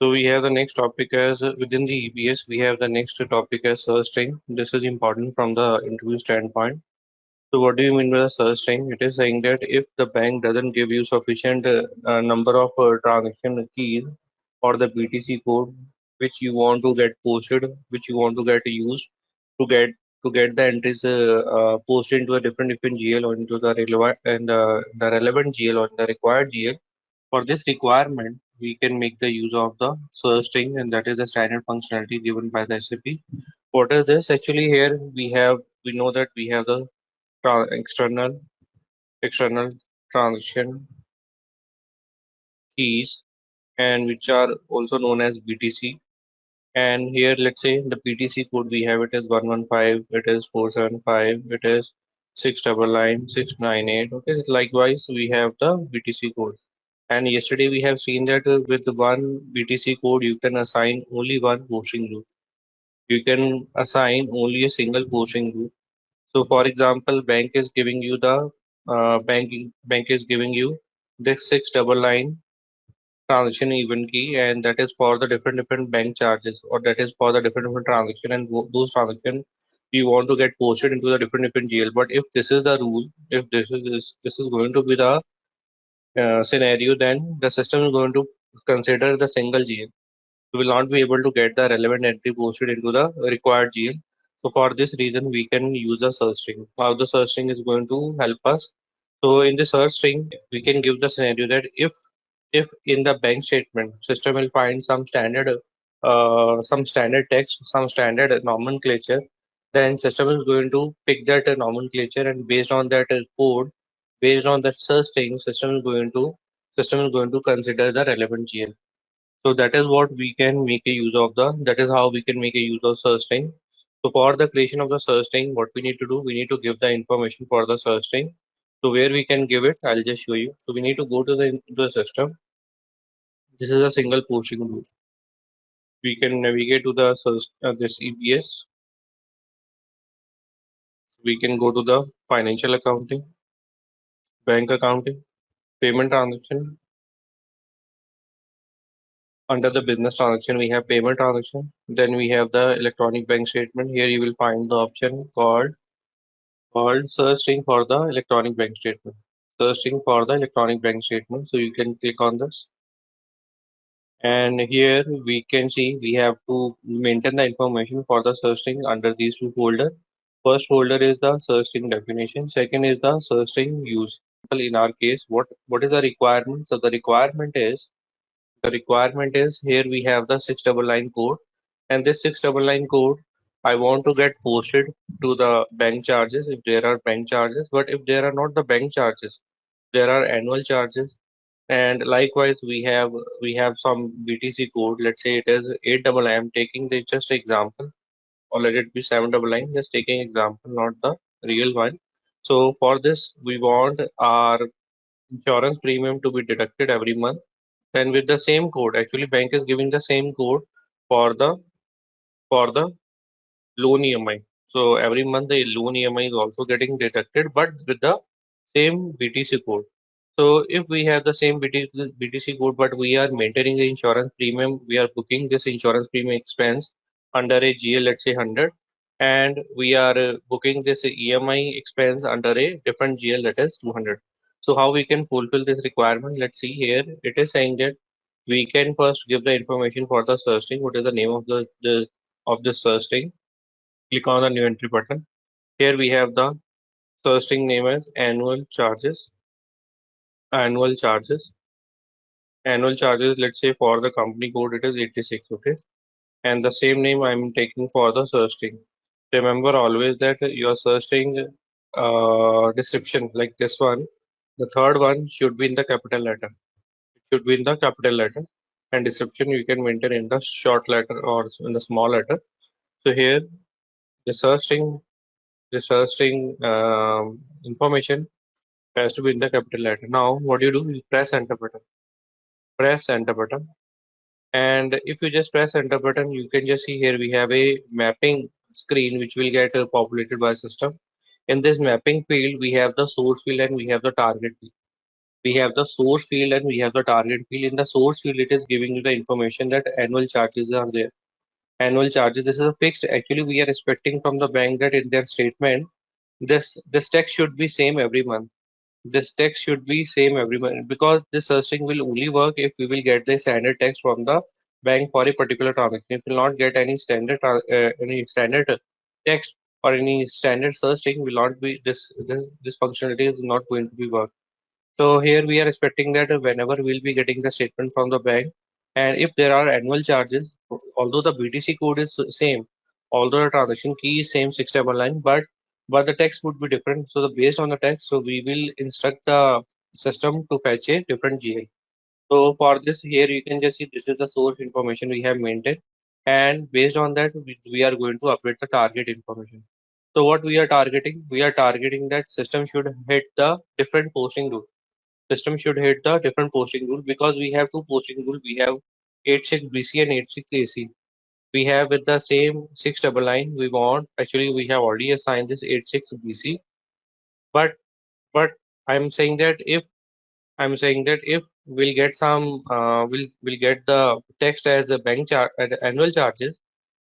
So we have the next topic as within the EBS, we have the next topic as search string. This is important from the interview standpoint. So what do you mean by the search string? It is saying that if the bank doesn't give you sufficient number of transaction keys or the BTC code which you want to get posted, which you want to get used to get the entries posted into a different GL or into the relevant and the relevant GL or the required GL. For this requirement, we can make the use of the search string, and that is the standard functionality given by the SAP. What is this? Actually, here we know that we have the external transaction keys, and which are also known as BTC. And here, let's say the BTC code we have it is 115, it is 475, it is 699, 698. Okay, likewise we have the BTC code. And yesterday we have seen that with one BTC code you can assign only one posting group. You can assign only a single posting group. So for example, bank is giving you this 699 transaction event key, and that is for the different bank charges, or that is for the different transaction, and those transactions you want to get posted into the different GL. But if this is the rule, if this is going to be the scenario, then the system is going to consider the single GL. We will not be able to get the relevant entry posted into the required GL. So for this reason, we can use a search string. How the search string is going to help us? So in the search string, we can give the scenario that if in the bank statement, system will find some standard text, some standard nomenclature, then system is going to pick that nomenclature, and based on that code, based on that search string, system is going to consider the relevant GL. So that is what we can make a use of that is how we can make a use of search string. So for the creation of the search string, what we need to do, we need to give the information for the search string. So where we can give it, I'll just show you. So we need to go to the system. This is a single posting rule. We can navigate to the search, this EBS. We can go to the financial accounting, bank accounting, payment transaction. Under the business transaction, we have payment transaction. Then we have the electronic bank statement. Here you will find the option called searching for the electronic bank statement. Searching for the electronic bank statement. So you can click on this. And here we can see we have to maintain the information for the searching under these two folders. First folder is the searching definition. Second is the searching use. In our case, what is the requirement? So the requirement is here we have the 699 code, and this 699 code I want to get posted to the bank charges if there are bank charges, but if there are not the bank charges, there are annual charges. And likewise we have some BTC code. Let's say it is 8 double. I am taking the just example, or let it be 7 double line, just taking example, not the real one. So for this we want our insurance premium to be deducted every month. Then with the same code, actually bank is giving the same code for the loan EMI. So every month the loan EMI is also getting deducted, but with the same BTC code. So if we have the same BTC code, but we are maintaining the insurance premium, we are booking this insurance premium expense under a GL, let's say 100, and we are booking this EMI expense under a different GL, that is 200. So how we can fulfill this requirement? Let's see here. It is saying that we can first give the information for the search string. What is the name of the search string? Click on the new entry button. Here we have the search string name as annual charges. Annual charges, let's say for the company code, it is 86. Okay. And the same name I'm taking for the search string. Remember always that your search string description, like this one, the third one should be in the capital letter. It should be in the capital letter, and description you can maintain in the short letter or in the small letter. So here the search string, information has to be in the capital letter. Now what you do, you press enter button, and if you just press enter button, you can just see here we have a mapping screen which will get populated by system. In this mapping field, we have the source field and we have the target field. We have the source field and we have the target field. In the source field, it is giving you the information that annual charges are there. Annual charges, this is a fixed. Actually, we are expecting from the bank that in their statement, this text should be same every month. This text should be same every month because this searching will only work if we will get the standard text from the bank for a particular transaction. If we will not get any standard text or any standard searching, will not be this functionality is not going to be work. So here we are expecting that whenever we'll be getting the statement from the bank, and if there are annual charges, although the BTC code is same, although the transaction key is same 699, but the text would be different. So based on the text, so we will instruct the system to fetch a different GL. So for this here you can just see this is the source information we have maintained, and based on that we are going to update the target information. So what we are targeting? We are targeting that system should hit the different posting rule. System should hit the different posting rule because we have two posting rule. We have 86 BC and 86 AC. We have with the same 699. We want actually we have already assigned this 86 BC, but but I'm saying that if we'll get some we'll get the text as a annual charges.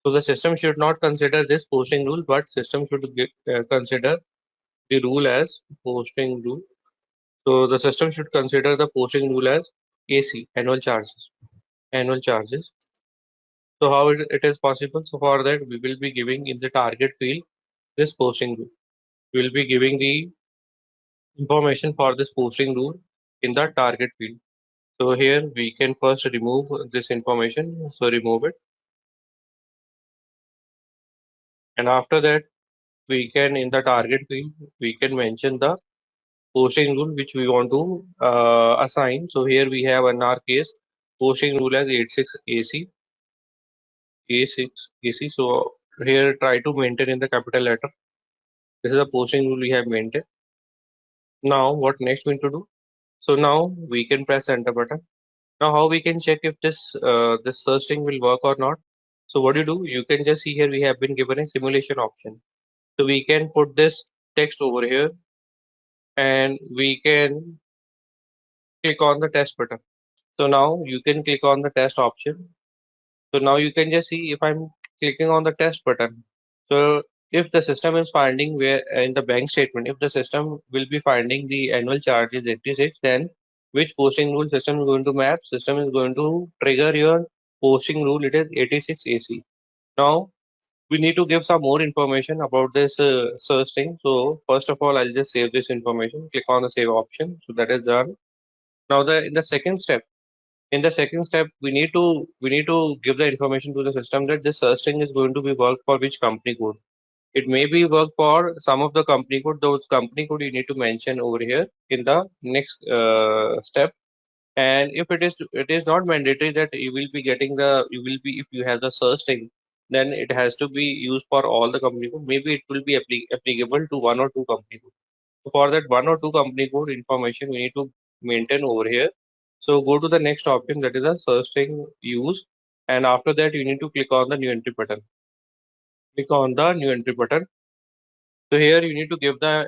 So the system should not consider this posting rule, but system should consider the rule as posting rule. So the system should consider the posting rule as AC, annual charges. Annual charges. So how is it is possible? So for that we will be giving in the target field this posting rule. We will be giving the information for this posting rule in the target field. So here we can first remove this information. So remove it, and after that we can in the target field we can mention the posting rule which we want to assign. So here we have in our case posting rule as 86 AC A6 AC. So here try to maintain in the capital letter. This is a posting rule we have maintained. Now what next we need to do? So now we can press enter button. Now how we can check if this search string will work or not? So what do? You can just see here we have been given a simulation option. So we can put this text over here and we can click on the test button. So now you can click on the test option. So now you can just see if I'm clicking on the test button. So if the system is finding where in the bank statement, if the system will be finding the annual charge is 86, then which posting rule system is going to map? System is going to trigger your posting rule. It is 86 AC. Now we need to give some more information about this search thing. So first of all, I'll just save this information. Click on the save option. So that is done. Now in the second step we need to give the information to the system that this search string is going to be work for which company code. It may be work for some of the company code. Those company code you need to mention over here in the next step. And if it is not mandatory that you will be getting the you will be if you have the search string, then it has to be used for all the company code. Maybe it will be applicable to one or two company code. So for that one or two company code information we need to maintain over here. So go to the next option, that is a search string use, and after that you need to click on the new entry button. Click on the new entry button. So here you need to give the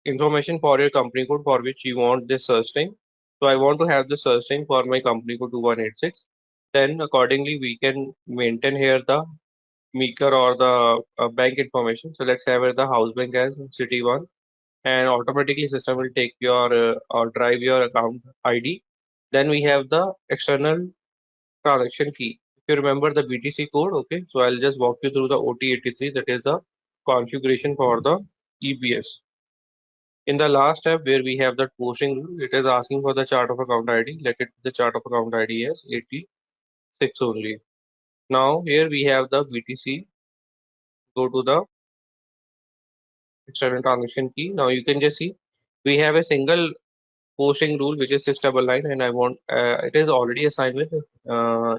information for your company code for which you want this search string. So I want to have the search string for my company code 2186. Then accordingly we can maintain here the meeker or the bank information. So let's have the house bank as city one, and automatically system will take your or drive your account ID. Then we have the external transaction key. If you remember the BTC code, okay, so I'll just walk you through the OT83, that is the configuration for the EBS. In the last step where we have that posting rule, it is asking for the chart of account ID. Let it the chart of account ID as 86 only. Now here we have the BTC. Go to the external transaction key. Now you can just see we have a single posting rule which is 699, and I want it is already assigned with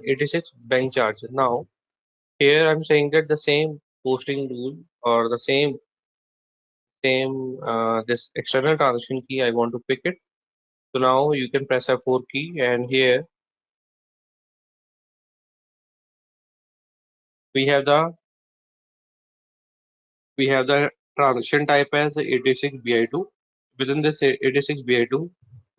86 bank charges. Now here I'm saying that the same posting rule or the same this external transaction key I want to pick it. So now you can press F4 key, and here we have the transaction type as 86 BI2. Within this 86 BI2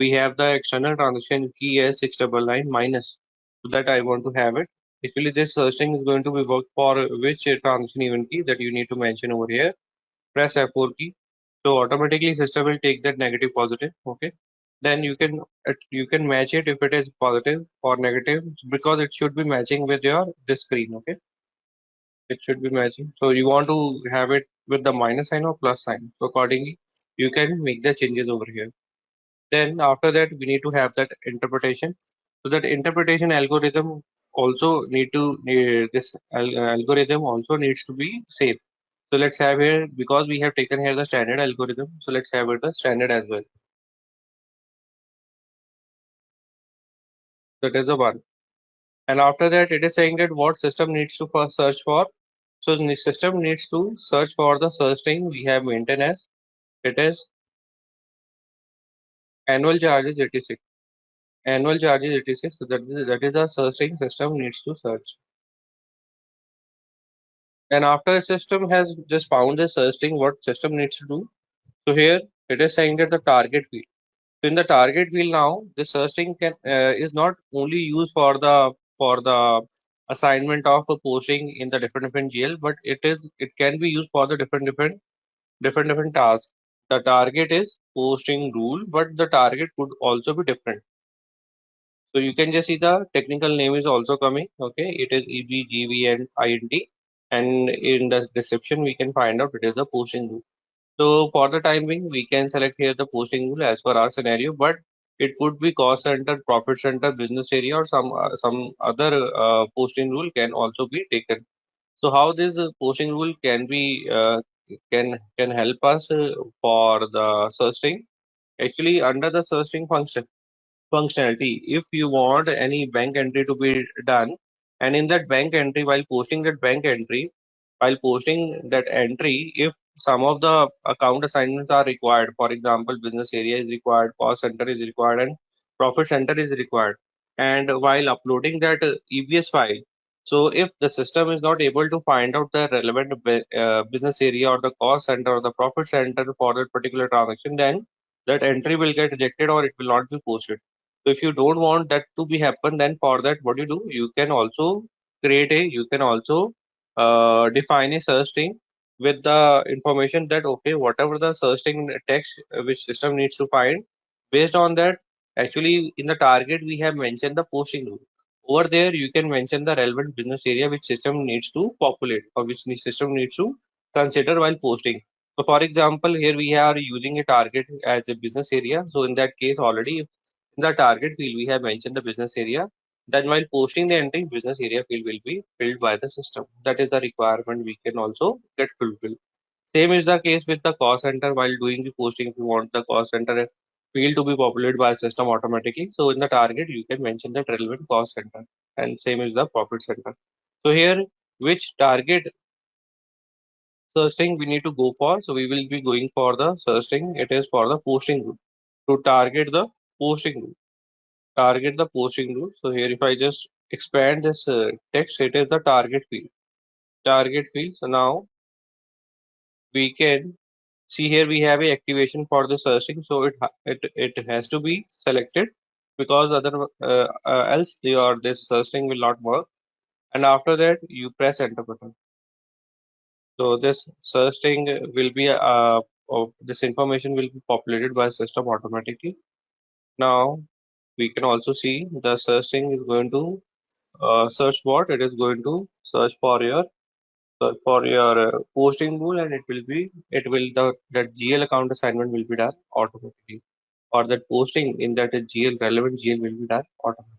we have the external transaction key as 699 minus. So that I want to have it. Actually, this string is going to be worked for which transaction event key that you need to mention over here. Press F4 key. So automatically system will take that negative positive. Okay. Then you can match it if it is positive or negative because it should be matching with your this screen. Okay. It should be matching. So you want to have it with the minus sign or plus sign. So accordingly, you can make the changes over here. Then after that, we need to have that interpretation. So that interpretation algorithm also need to algorithm also needs to be safe. So let's have here because we have taken here the standard algorithm. So let's have it the standard as well. That is the one. And after that, it is saying that what system needs to first search for. So the system needs to search for the search string we have maintained as it is annual charges 86. Annual charges 86. So that is the search string system needs to search. And after a system has just found the search string, what system needs to do? So here it is saying that the target field. So in the target field now, the search string can is not only used for the assignment of a posting in the different GL, but it can be used for the different tasks. The target is posting rule, but the target could also be different. So you can just see the technical name is also coming. Okay, it is EB, GV, and INT. And in the description, we can find out it is the posting rule. So for the time being, we can select here the posting rule as per our scenario, but it could be cost center, profit center, business area, or some other posting rule can also be taken. So how this posting rule can be can help us for the searching? Actually, under the searching functionality, if you want any bank entry to be done, and in that bank entry, while posting that entry, if some of the account assignments are required, for example, business area is required, cost center is required, and profit center is required, and while uploading that EBS file, so if the system is not able to find out the relevant business area or the cost center or the profit center for that particular transaction, then that entry will get rejected or it will not be posted. So if you don't want that to be happen, then for that, what you can also you can also define a search string with the information that okay, whatever the search string text which system needs to find, based on that, actually in the target we have mentioned the posting rule. Over there, you can mention the relevant business area which system needs to populate or which the system needs to consider while posting. So for example, here we are using a target as a business area. So in that case, already in the target field, we have mentioned the business area. Then while posting the entry, business area field will be filled by the system. That is the requirement we can also get fulfilled. Same is the case with the cost center while doing the posting. If you want the cost center field to be populated by system automatically, so in the target you can mention that relevant cost center. And same is the profit center. So here, which target search string we need to go for? So we will be going for the search string. It is for the posting rule. To target the posting rule. Target the posting rule. So here, if I just expand this text, it is the target field. Target field. So now we can see here we have a activation for the searching. So it has to be selected because other else your this searching will not work. And after that, you press enter button. So this searching will be this information will be populated by system automatically. Now we can also see the searching is going to search what it is going to search for your posting rule and it will that GL account assignment will be done automatically or that posting in that GL relevant GL will be done automatically.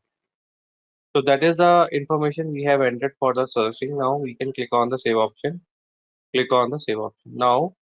So that is the information we have entered for the searching. Now we can click on the save option. Click on the save option. Now